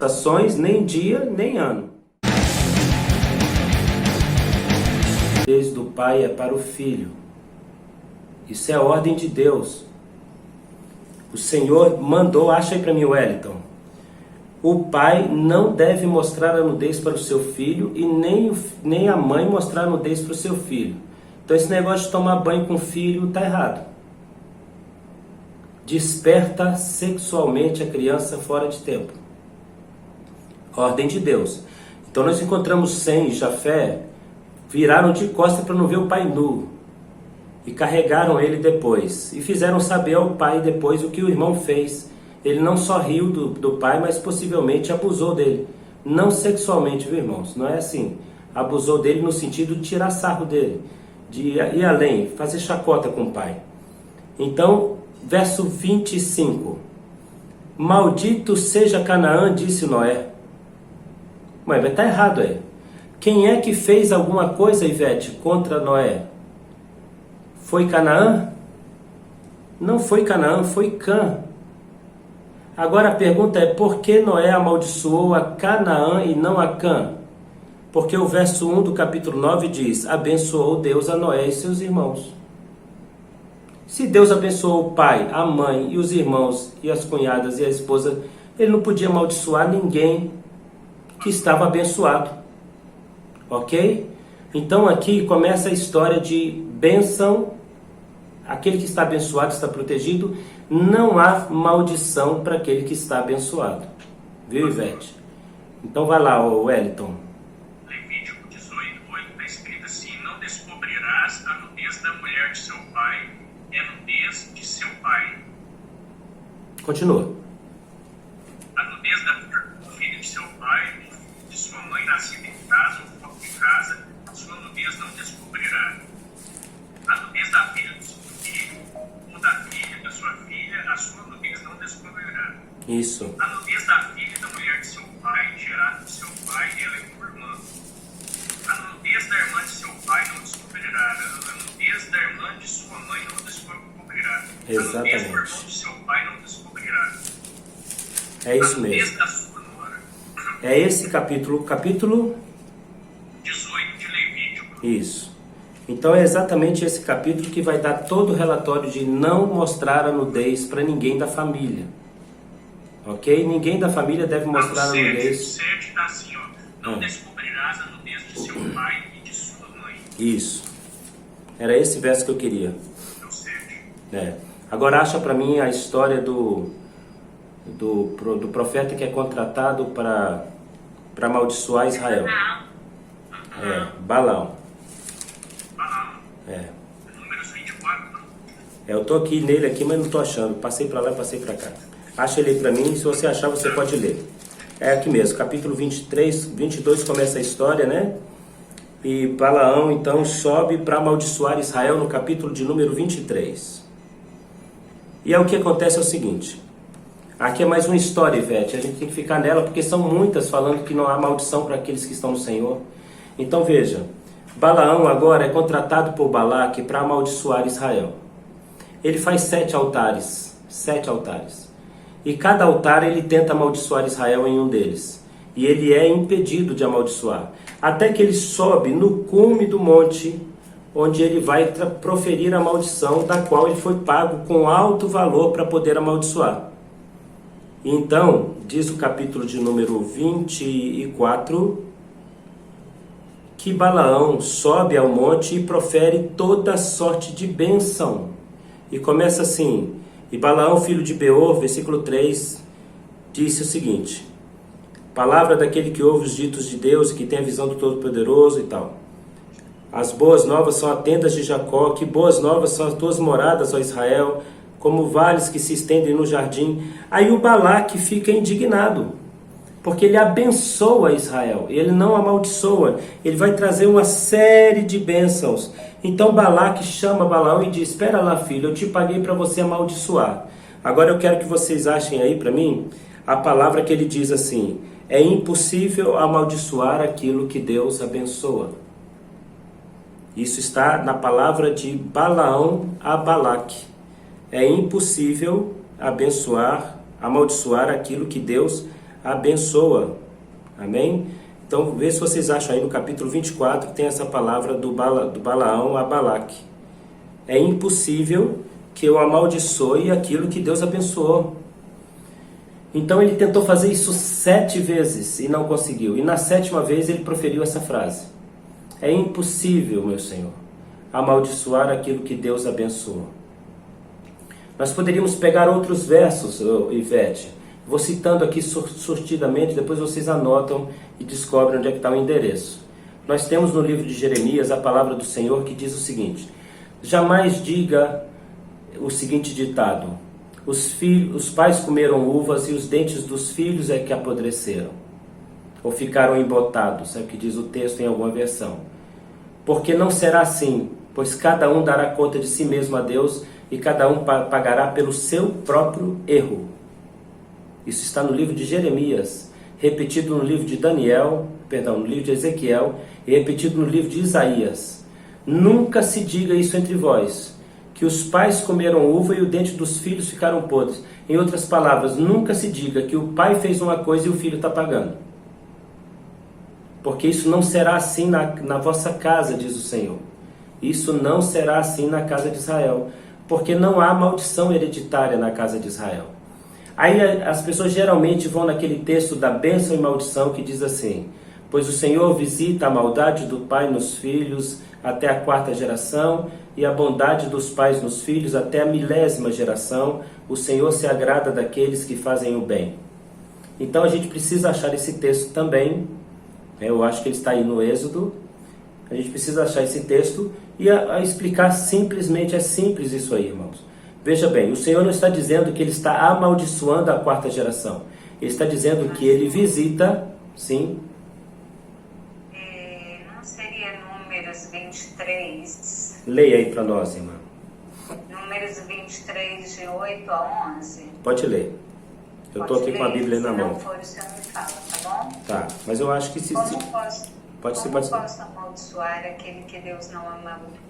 estações, nem dia, nem ano. Desde o pai é para o filho. Isso é a ordem de Deus. O Senhor mandou, acha aí para mim, Wellington. O pai não deve mostrar a nudez para o seu filho e nem a mãe mostrar a nudez para o seu filho. Então esse negócio de tomar banho com o filho está errado. Desperta sexualmente a criança fora de tempo. Ordem de Deus. Então nós encontramos Sem e Jafé, viraram de costas para não ver o pai nu. E carregaram ele depois. E fizeram saber ao pai depois o que o irmão fez. Ele não só riu do pai, mas possivelmente abusou dele. Não sexualmente, viu, irmãos? Não é assim. Abusou dele no sentido de tirar sarro dele. De ir além, fazer chacota com o pai. Então, verso 25. Maldito seja Canaã, disse Noé. Mas está errado aí. Quem é que fez alguma coisa, Ivete, contra Noé? Foi Canaã? Não foi Canaã, foi Cã. Agora a pergunta é, por que Noé amaldiçoou a Canaã e não a Cã? Porque o verso 1 do capítulo 9 diz, abençoou Deus a Noé e seus irmãos. Se Deus abençoou o pai, a mãe e os irmãos e as cunhadas e a esposa, ele não podia amaldiçoar ninguém que estava abençoado. Ok? Então aqui começa a história de bênção. Aquele que está abençoado está protegido. Não há maldição para aquele que está abençoado. Viu, Ivete? Então vai lá, Wellington. Levítico 18:8 está escrito assim: não descobrirás a nudez da mulher de seu pai, é nudez de seu pai. Continua. A nudez do filho de seu pai, de sua mãe, nascida em casa ou fora de casa, a sua nudez não descobrirá. A nudez da filha do seu filho, ou da filha da sua filha, a sua nudez não descobrirá. Isso. A nudez da filha da mulher de seu pai, gerada de seu pai, ela é tua irmã. A nudez da irmã de seu pai não descobrirá. A nudez da irmã de sua mãe não descobrirá. Exatamente. A nudez do irmão de seu pai não descobrirá. É isso a nudez mesmo. da sua nora. É esse capítulo 18 de Levítico. Isso. Então é exatamente esse capítulo que vai dar todo o relatório de não mostrar a nudez para ninguém da família. Ok? Ninguém da família deve mostrar a nudez. O 7 está assim, ó. Não descobrirás a nudez de seu pai e de sua mãe. Isso. Era esse verso que eu queria. É o 7. Agora acha para mim a história do profeta que é contratado para amaldiçoar Israel. Balaão. Números 24. Eu tô aqui nele aqui, mas não tô achando. Passei para lá e passei para cá. Acha ele aí para mim, se você achar você pode ler. É aqui mesmo, capítulo 23, 22 começa a história, né? E Balaão então sobe para amaldiçoar Israel no capítulo de número 23. E é o que acontece é o seguinte. Aqui é mais uma história, Ivete. A gente tem que ficar nela porque são muitas falando que não há maldição para aqueles que estão no Senhor. Então veja, Balaão agora é contratado por Balaque para amaldiçoar Israel. Ele faz 7 altares. 7 altares. E cada altar ele tenta amaldiçoar Israel em um deles. E ele é impedido de amaldiçoar. Até que ele sobe no cume do monte, onde ele vai proferir a maldição, da qual ele foi pago com alto valor para poder amaldiçoar. Então, diz o capítulo de número 24, que Balaão sobe ao monte e profere toda sorte de bênção. E começa assim: e Balaão, filho de Beor, versículo 3, disse o seguinte: palavra daquele que ouve os ditos de Deus e que tem a visão do Todo-Poderoso e tal. As boas novas são as tendas de Jacó, que boas novas são as tuas moradas, ó Israel, como vales que se estendem no jardim. Aí o Balaque fica indignado, porque ele abençoa Israel, ele não amaldiçoa, ele vai trazer uma série de bênçãos. Então Balaque chama Balaão e diz: espera lá, filho, eu te paguei para você amaldiçoar. Agora eu quero que vocês achem aí para mim a palavra que ele diz assim: é impossível amaldiçoar aquilo que Deus abençoa. Isso está na palavra de Balaão a Balaque. É impossível amaldiçoar aquilo que Deus abençoa. Amém? Então, vê se vocês acham aí no capítulo 24, tem essa palavra do Balaão a Balaque. É impossível que eu amaldiçoe aquilo que Deus abençoou. Então ele tentou fazer isso 7 vezes e não conseguiu. E na 7ª vez ele proferiu essa frase: é impossível, meu Senhor, amaldiçoar aquilo que Deus abençoou. Nós poderíamos pegar outros versos, Ivete. Vou citando aqui sortidamente, depois vocês anotam e descobrem onde é que está o endereço. Nós temos no livro de Jeremias a palavra do Senhor que diz o seguinte: jamais diga o seguinte ditado: os pais comeram uvas e os dentes dos filhos é que apodreceram, ou ficaram embotados, é o que diz o texto em alguma versão. Porque não será assim, pois cada um dará conta de si mesmo a Deus e cada um pagará pelo seu próprio erro. Isso está no livro de Jeremias, repetido no livro de no livro de Ezequiel e repetido no livro de Isaías. Nunca se diga isso entre vós, que os pais comeram uva e o dente dos filhos ficaram podres. Em outras palavras, nunca se diga que o pai fez uma coisa e o filho está pagando. Porque isso não será assim na vossa casa, diz o Senhor. Isso não será assim na casa de Israel, porque não há maldição hereditária na casa de Israel. Aí as pessoas geralmente vão naquele texto da bênção e maldição que diz assim: pois o Senhor visita a maldade do pai nos filhos até a 4ª geração e a bondade dos pais nos filhos até a 1000ª geração. O Senhor se agrada daqueles que fazem o bem. Então a gente precisa achar esse texto também. Eu acho que ele está aí no Êxodo. A gente precisa achar esse texto e a explicar simplesmente. É simples isso aí, irmãos. Veja bem, o Senhor não está dizendo que ele está amaldiçoando a 4ª geração. Ele está dizendo que ele visita, sim. Não seria Números 23? Leia aí para nós, irmã. Números 23, de 8 a 11? Pode ler. Eu estou aqui com a Bíblia na mão. Se não for, o senhor me fala, tá bom? Tá, mas eu acho que se... Como posso amaldiçoar aquele que Deus não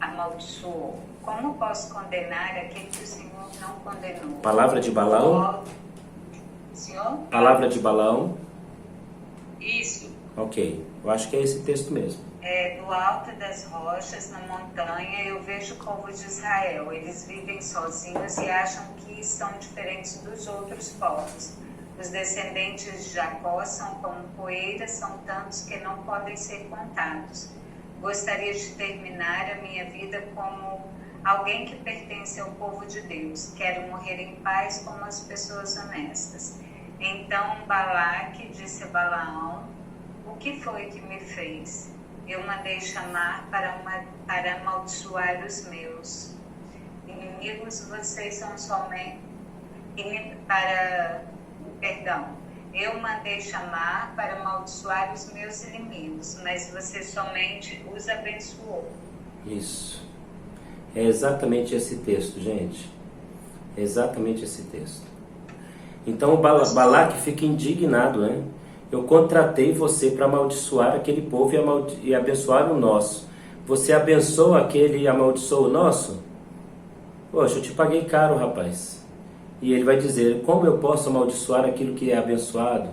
amaldiçoou? Como posso condenar aquele que o Senhor não condenou? Palavra de Balaão? Senhor? Palavra de Balaão? Isso. Ok, eu acho que é esse texto mesmo. Do alto das rochas, na montanha, eu vejo o povo de Israel. Eles vivem sozinhos e acham que são diferentes dos outros povos. Os descendentes de Jacó são como poeira, são tantos que não podem ser contados. Gostaria de terminar a minha vida como alguém que pertence ao povo de Deus. Quero morrer em paz como as pessoas honestas. Então Balaque disse a Balaão: o que foi que me fez? Eu mandei chamar para amaldiçoar os meus inimigos. Vocês são somente eu mandei chamar para amaldiçoar os meus inimigos, mas você somente os abençoou. Isso. É exatamente esse texto, gente. É exatamente esse texto. Então o Balaque fica indignado, né? Eu contratei você para amaldiçoar aquele povo e abençoar o nosso. Você abençoa aquele e amaldiçoa o nosso? Poxa, eu te paguei caro, rapaz. E ele vai dizer: como eu posso amaldiçoar aquilo que é abençoado?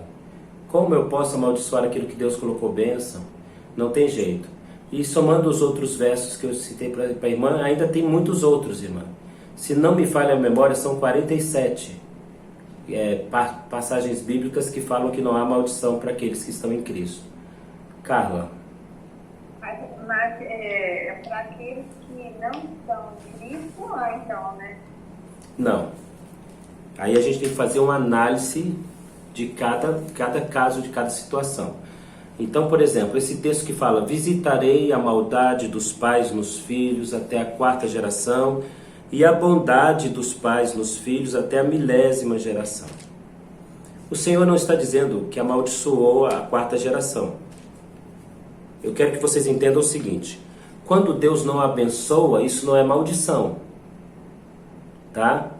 Como eu posso amaldiçoar aquilo que Deus colocou bênção? Não tem jeito. E somando os outros versos que eu citei para a irmã, ainda tem muitos outros, irmã. Se não me falha a memória, são 47 passagens bíblicas que falam que não há maldição para aqueles que estão em Cristo. Carla. Mas para aqueles que não estão em Cristo, então, né? Não. Aí a gente tem que fazer uma análise de cada caso, de cada situação. Então, por exemplo, esse texto que fala: visitarei a maldade dos pais nos filhos até a 4ª geração e a bondade dos pais nos filhos até a 1000ª geração. O Senhor não está dizendo que amaldiçoou a 4ª geração. Eu quero que vocês entendam o seguinte: quando Deus não abençoa, isso não é maldição. Tá?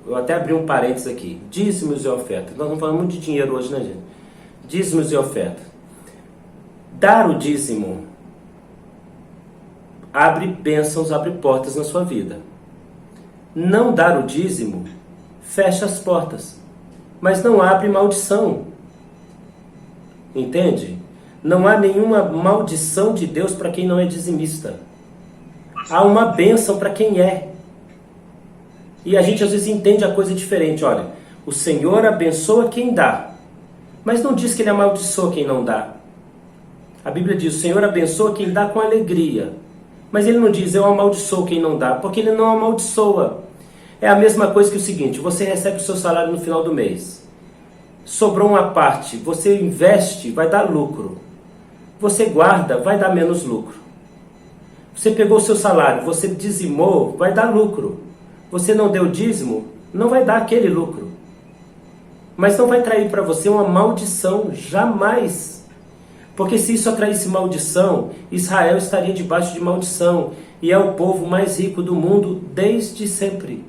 Eu até abri um parênteses aqui. Dízimos e oferta. Nós vamos falar muito de dinheiro hoje, né, gente? Dízimos e oferta. Dar o dízimo abre bênçãos, abre portas na sua vida. Não dar o dízimo fecha as portas, mas não abre maldição. Entende? Não há nenhuma maldição de Deus para quem não é dizimista. Há uma bênção para quem é. E a gente às vezes entende a coisa diferente. Olha, o Senhor abençoa quem dá, mas não diz que Ele amaldiçoa quem não dá. A Bíblia diz, o Senhor abençoa quem dá com alegria. Mas Ele não diz, eu amaldiçoo quem não dá, porque Ele não amaldiçoa. É a mesma coisa que o seguinte, você recebe o seu salário no final do mês. Sobrou uma parte, você investe, vai dar lucro. Você guarda, vai dar menos lucro. Você pegou o seu salário, você dizimou, vai dar lucro. Você não deu dízimo, não vai dar aquele lucro. Mas não vai trair para você uma maldição, jamais. Porque se isso atraísse maldição, Israel estaria debaixo de maldição. E é o povo mais rico do mundo desde sempre.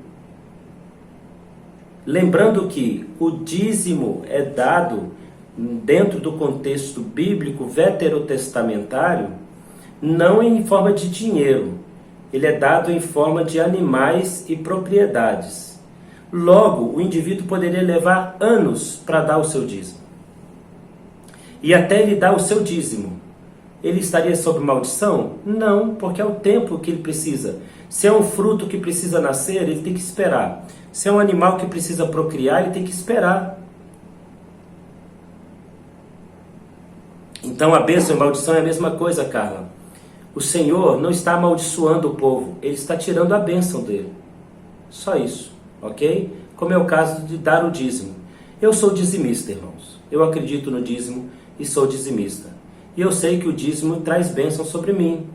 Lembrando que o dízimo é dado dentro do contexto bíblico veterotestamentário, não em forma de dinheiro. Ele é dado em forma de animais e propriedades. Logo, o indivíduo poderia levar anos para dar o seu dízimo. E até ele dar o seu dízimo, ele estaria sob maldição? Não, porque é o tempo que ele precisa. Se é um fruto que precisa nascer, ele tem que esperar. Se é um animal que precisa procriar, ele tem que esperar. Então a bênção e a maldição é a mesma coisa, Carla. O Senhor não está amaldiçoando o povo, Ele está tirando a bênção dele. Só isso, ok? Como é o caso de dar o dízimo. Eu sou dizimista, irmãos. Eu acredito no dízimo e sou dizimista. E eu sei que o dízimo traz bênção sobre mim.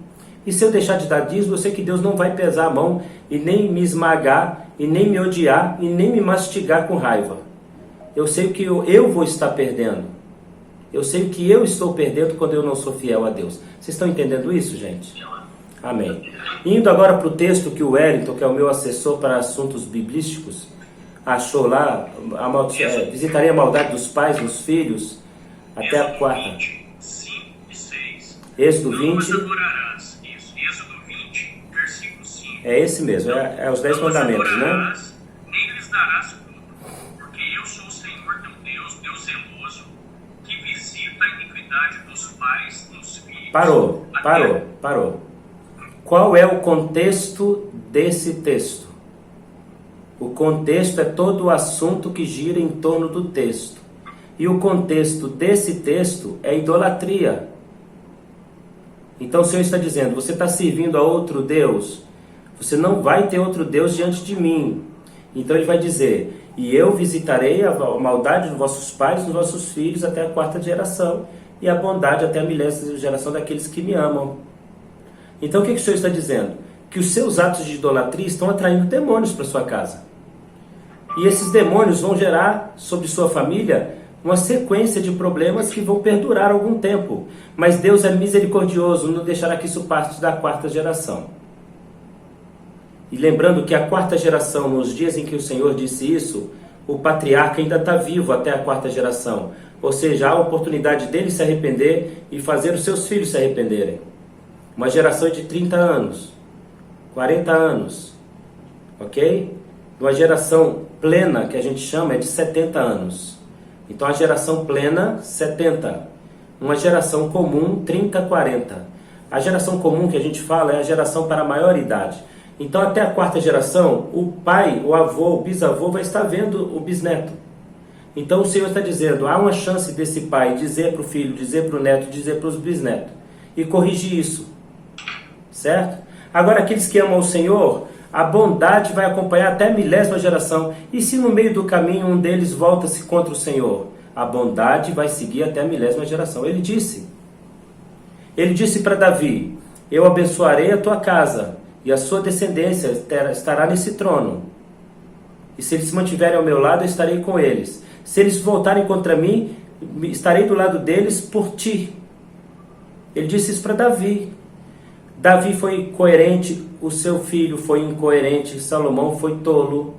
E se eu deixar de dar dízimo, eu sei que Deus não vai pesar a mão e nem me esmagar, e nem me odiar, e nem me mastigar com raiva. Eu sei que eu vou estar perdendo. Eu sei o que eu estou perdendo quando eu não sou fiel a Deus. Vocês estão entendendo isso, gente? Amém. Indo agora para o texto que o Wellington, que é o meu assessor para assuntos biblísticos, achou lá, visitaria a maldade dos pais nos filhos, até a quarta. 5 e 6. Êxodo 20. Adorarás. Isso. Êxodo 20, versículo 5. É esse mesmo, é os 10 mandamentos, né? Nem lhes darás culto, porque eu sou o Senhor teu Deus, Deus zeloso, que visita a iniquidade dos pais nos filhos. Parou. Qual é o contexto desse texto? O contexto é todo o assunto que gira em torno do texto. E o contexto desse texto é idolatria. Então o Senhor está dizendo, você está servindo a outro Deus, você não vai ter outro Deus diante de mim. Então ele vai dizer, e eu visitarei a maldade dos vossos pais, dos vossos filhos até a quarta geração, e a bondade até a milésima geração daqueles que me amam. Então o que o Senhor está dizendo? Que os seus atos de idolatria estão atraindo demônios para sua casa. E esses demônios vão gerar sobre sua família uma sequência de problemas que vão perdurar algum tempo. Mas Deus é misericordioso, não deixará que isso parte da quarta geração. E lembrando que a quarta geração, nos dias em que o Senhor disse isso, o patriarca ainda está vivo até a quarta geração. Ou seja, há a oportunidade dele se arrepender e fazer os seus filhos se arrependerem. Uma geração de 30 anos, 40 anos, ok? Uma geração plena, que a gente chama, é de 70 anos. Então a geração plena, 70. Uma geração comum, 30, 40. A geração comum que a gente fala é a geração para a maior idade. Então até a quarta geração, o pai, o avô, o bisavô vai estar vendo o bisneto. Então o Senhor está dizendo, há uma chance desse pai dizer para o filho, dizer para o neto, dizer para os bisnetos. E corrigir isso. Certo? Agora aqueles que amam o Senhor, a bondade vai acompanhar até a milésima geração. E se no meio do caminho um deles volta-se contra o Senhor? A bondade vai seguir até a milésima geração. Ele disse para Davi, eu abençoarei a tua casa, e a sua descendência estará nesse trono. E se eles se mantiverem ao meu lado, eu estarei com eles. Se eles voltarem contra mim, estarei do lado deles por ti. Ele disse isso para Davi. Davi foi coerente, o seu filho foi incoerente, Salomão foi tolo.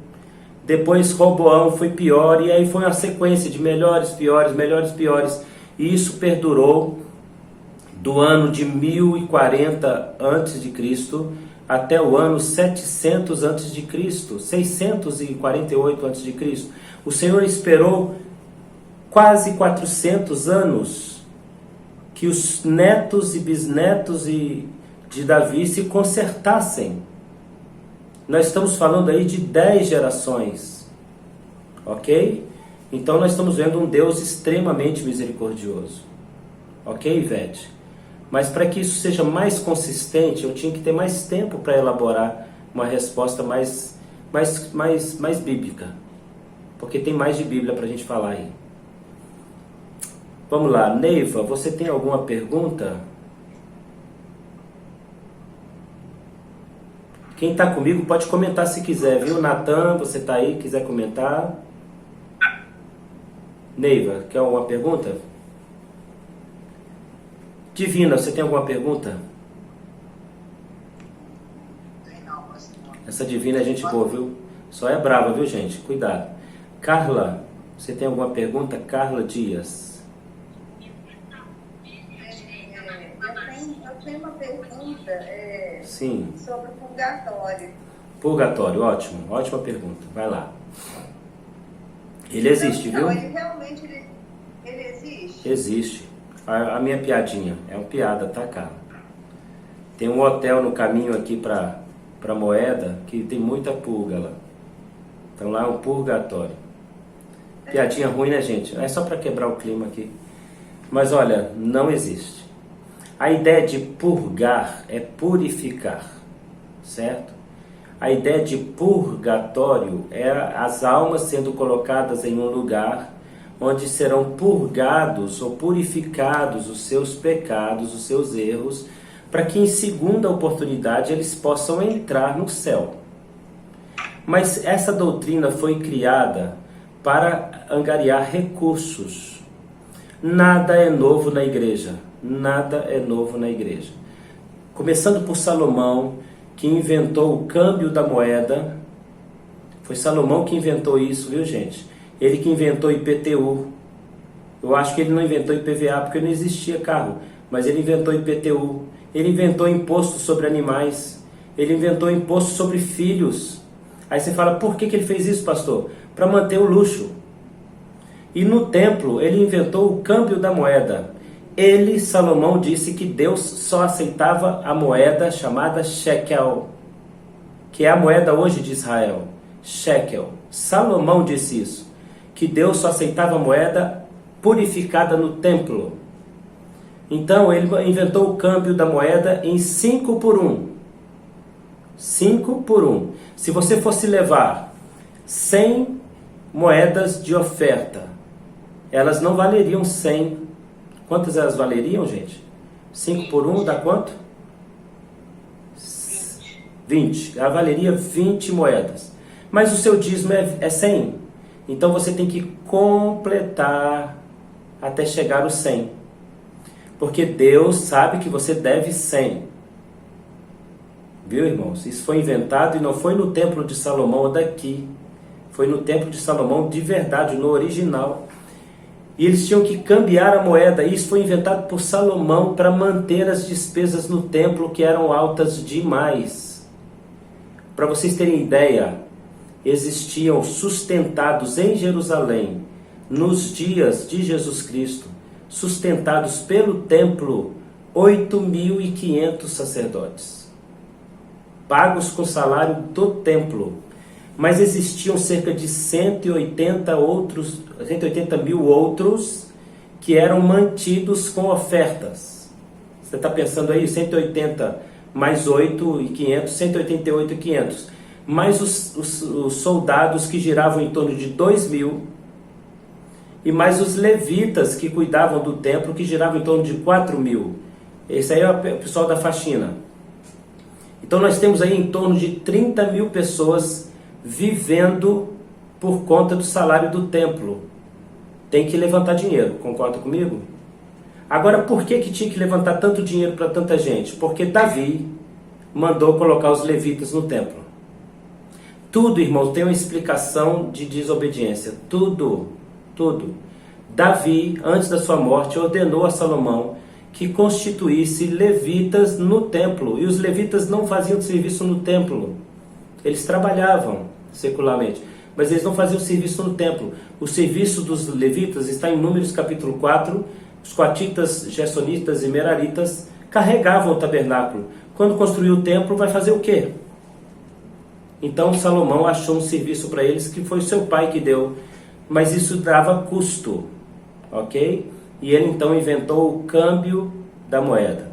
Depois Roboão foi pior, e aí foi uma sequência de melhores, piores. E isso perdurou do ano de 1040 a.C. até o ano 700 a.C., 648 a.C. O Senhor esperou quase 400 anos que os netos e bisnetos de Davi se consertassem. Nós estamos falando aí de 10 gerações, ok? Então nós estamos vendo um Deus extremamente misericordioso, ok, Ivete? Mas para que isso seja mais consistente, eu tinha que ter mais tempo para elaborar uma resposta mais bíblica, porque tem mais de Bíblia para a gente falar aí. Vamos lá, Neiva, você tem alguma pergunta? Quem está comigo pode comentar se quiser, viu? Natan, você está aí, quiser comentar? Neiva, quer alguma pergunta? Divina, você tem alguma pergunta? Essa Divina é gente boa, viu? Só é brava, viu, gente? Cuidado. Carla, você tem alguma pergunta? Carla Dias. Eu tenho uma pergunta Sim. sobre o purgatório. Purgatório, ótimo. Ótima pergunta. Vai lá. Ele existe, Então, viu? ele realmente ele existe? Existe. A minha piadinha. É uma piada, tá, Carla? Tem um hotel no caminho aqui pra Moeda que tem muita purga lá. Então lá é um purgatório. Piadinha ruim, né, gente? É só para quebrar o clima aqui. Mas olha, não existe. A ideia de purgar é purificar, certo? A ideia de purgatório é as almas sendo colocadas em um lugar onde serão purgados ou purificados os seus pecados, os seus erros, para que em segunda oportunidade eles possam entrar no céu. Mas essa doutrina foi criada para angariar recursos. Nada é novo na igreja. Nada é novo na igreja. Começando por Salomão, que inventou o câmbio da moeda. Foi Salomão que inventou isso, viu, gente? Ele que inventou IPTU. Eu acho que ele não inventou IPVA porque não existia carro, mas ele inventou IPTU. Ele inventou imposto sobre animais. Ele inventou imposto sobre filhos. Aí você fala, por que ele fez isso, pastor? Para manter o luxo. E no templo, ele inventou o câmbio da moeda. Ele, Salomão, disse que Deus só aceitava a moeda chamada shekel, que é a moeda hoje de Israel. Shekel. Salomão disse isso, que Deus só aceitava a moeda purificada no templo. Então, ele inventou o câmbio da moeda em 5 por 1. 5 por 1. Se você fosse levar 100 moedas de oferta, elas não valeriam 100. Quantas elas valeriam, gente? 5 por 1 dá quanto? 20. Ela valeria 20 moedas. Mas o seu dízimo é 100. Então você tem que completar até chegar aos 100. Porque Deus sabe que você deve 100. Viu, irmãos? Isso foi inventado e não foi no templo de Salomão daqui. Foi no templo de Salomão de verdade, no original. E eles tinham que cambiar a moeda. Isso foi inventado por Salomão para manter as despesas no templo, que eram altas demais. Para vocês terem ideia, existiam sustentados em Jerusalém, nos dias de Jesus Cristo, sustentados pelo templo, 8.500 sacerdotes, pagos com salário do templo. Mas existiam cerca de 180 mil outros que eram mantidos com ofertas. Você está pensando aí, 180 mais 8.500, 188.500. Mais os soldados que giravam em torno de 2.000. E mais os levitas que cuidavam do templo, que giravam em torno de 4.000. Esse aí é o pessoal da faxina. Então nós temos aí em torno de 30.000 pessoas vivendo por conta do salário do templo. Tem que levantar dinheiro, concorda comigo? Agora, por que tinha que levantar tanto dinheiro para tanta gente? Porque Davi mandou colocar os levitas no templo. Tudo, irmão, tem uma explicação de desobediência. Tudo. Davi, antes da sua morte, ordenou a Salomão que constituísse levitas no templo. E os levitas não faziam serviço no templo. Eles trabalhavam secularmente, mas eles não faziam serviço no templo. O serviço dos levitas está em Números capítulo 4, Os coatitas, gersonitas e meraritas carregavam o tabernáculo. Quando construiu o templo, vai fazer o quê? Então Salomão achou um serviço para eles que foi seu pai que deu, mas isso dava custo, ok? E ele então inventou o câmbio da moeda.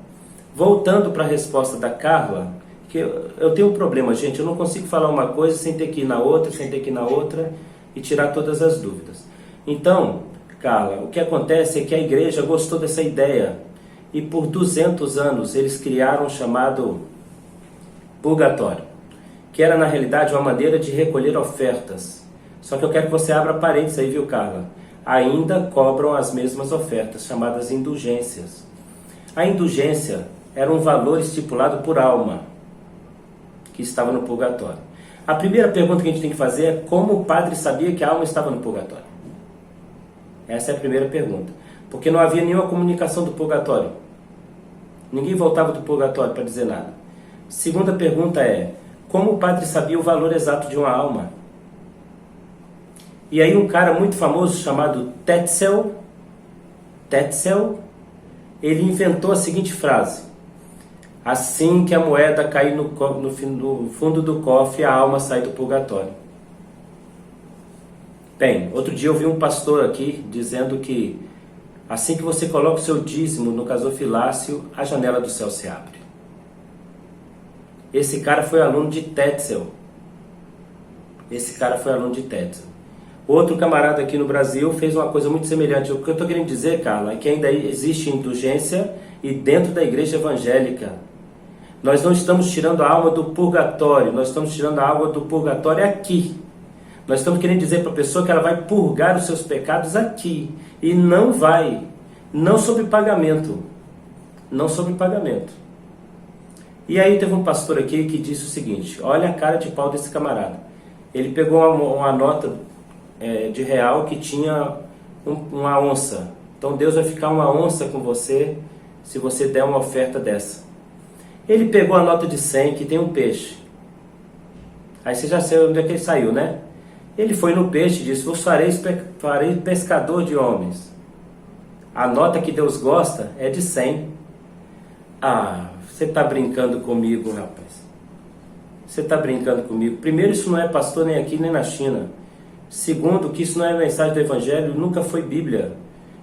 Voltando para a resposta da Carla, que eu tenho um problema, gente, eu não consigo falar uma coisa sem ter que ir na outra, sem ter que ir na outra e tirar todas as dúvidas. Então, Carla, o que acontece é que a igreja gostou dessa ideia e por 200 anos eles criaram o chamado purgatório, que era na realidade uma maneira de recolher ofertas. Só que eu quero que você abra parênteses aí, viu, Carla? Ainda cobram as mesmas ofertas, chamadas indulgências. A indulgência era um valor estipulado por alma, que estava no purgatório. A primeira pergunta que a gente tem que fazer é como o padre sabia que a alma estava no purgatório? Essa é a primeira pergunta. Porque não havia nenhuma comunicação do purgatório. Ninguém voltava do purgatório para dizer nada. Segunda pergunta é, como o padre sabia o valor exato de uma alma? E aí um cara muito famoso chamado Tetzel, ele inventou a seguinte frase: assim que a moeda cair no fundo do cofre, a alma sai do purgatório. Bem, outro dia eu vi um pastor aqui dizendo que assim que você coloca o seu dízimo no gasofilácio, a janela do céu se abre. Esse cara foi aluno de Tetzel. Outro camarada aqui no Brasil fez uma coisa muito semelhante. O que eu estou querendo dizer, Carla, é que ainda existe indulgência e dentro da igreja evangélica. Nós não estamos tirando a alma do purgatório, nós estamos tirando a alma do purgatório aqui. Nós estamos querendo dizer para a pessoa que ela vai purgar os seus pecados aqui. E não vai. Não sob pagamento. Não sob pagamento. E aí teve um pastor aqui que disse o seguinte: olha a cara de pau desse camarada. Ele pegou uma nota de real que tinha uma onça. Então Deus vai ficar uma onça com você se você der uma oferta dessa. Ele pegou a nota de 100 que tem um peixe. Aí você já sabe onde é que ele saiu, né? Ele foi no peixe e disse: vos farei pescador de homens. A nota que Deus gosta é de 100. Ah, você está brincando comigo, rapaz. Você está brincando comigo. Primeiro, isso não é pastor nem aqui nem na China. Segundo, que isso não é mensagem do Evangelho, nunca foi Bíblia.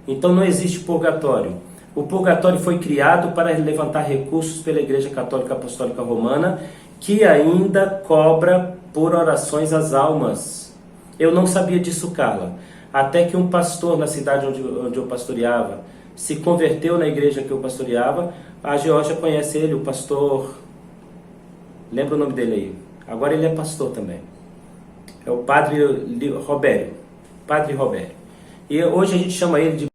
Então não existe purgatório. O purgatório foi criado para levantar recursos pela Igreja Católica Apostólica Romana, que ainda cobra por orações às almas. Eu não sabia disso, Carla. Até que um pastor na cidade onde eu pastoreava se converteu na igreja que eu pastoreava. A Geórgia conhece ele, o pastor... Lembra o nome dele aí? Agora ele é pastor também. É o padre Robério. Padre Robério. E hoje a gente chama ele de